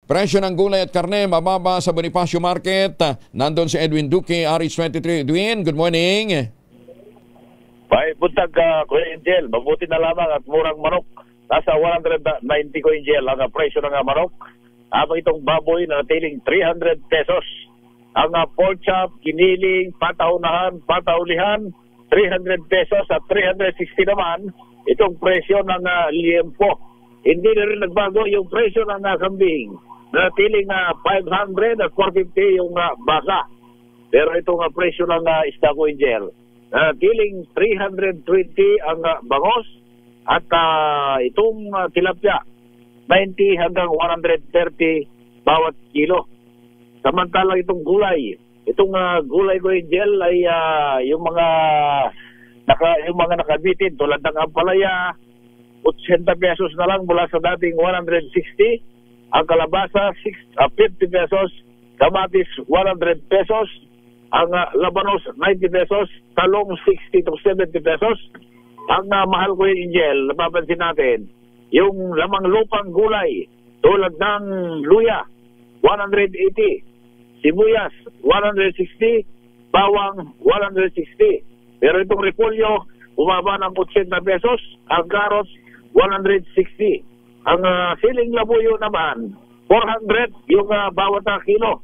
Presyo ng gulay at karne mababa sa Bonifacio Market. Nandun si Edwin Duque, RH23. Edwin, good morning. May buntag Kuya Angel, mabuti na lamang at murang manok. Nasa 190 Kuya Angel ang presyo ng manok. Habang itong baboy na natiling 300 pesos. Ang pork chop, kiniling, pataunahan, pataulihan, 300 pesos at 360 naman itong presyo ng liempo. Hindi na rin nagbago yung presyo ng kambing. Natiling 500 at 450 yung baka. Pero itong presyo ng isda Kuya Angel, natiling 320 ang bangos at itong tilapia 90 hanggang 130 bawat kilo. Samantalang itong gulay Kuya Angel ay yung mga nakabitin tulad ng ampalaya 80 pesos na lang mula sa dating 160. Ang kalabasa 50 pesos, kamatis 100 pesos, ang labanos 90 pesos, talong 60 to 70 pesos. Ang mahal Kuya Angel, napapansin natin, yung lamang lupang gulay tulad ng luya 180, sibuyas 160, bawang 160. Pero itong repolyo bumaba ng 80 pesos, ang carrots 160. Ang siling labuyo naman 400 yung bawat kilo.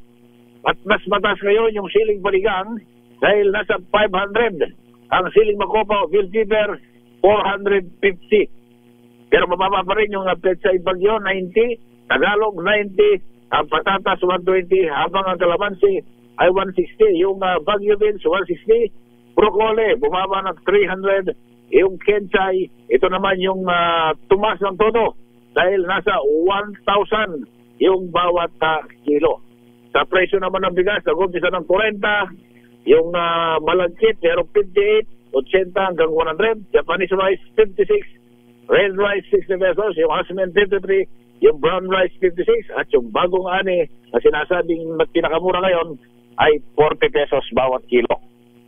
At mas mataas ngayon yung siling baligang dahil nasa 500. Ang siling makopaw, bill keeper 450. Pero mababa pa rin yung petsay bagyo, 90, Tagalog 90, ang patatas 120, habang ang kalamansi ay 160. Yung bagyo beans 160, broccoli bumaba ng 300, yung kenchay, ito naman yung tumas ng todo dahil nasa 1,000 yung bawat kilo. Sa presyo naman ng bigas, nag-umpisa ng 40, yung malagkit, pero 58, 80 hanggang 100, Japanese rice 56, red rice 60 pesos, yung jasmine 53, yung brown rice 56, at yung bagong ani na sinasabing pinakamura ngayon ay 40 pesos bawat kilo.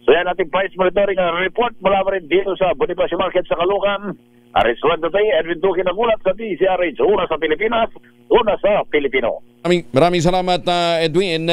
So yan ating price monitoring report mula pa rin dito sa Bonifacio Market sa Caloocan. RH1 today, Edwin Duque nagulat sa DZRH, una sa Pilipinas, una sa Pilipino. Maraming salamat Edwin.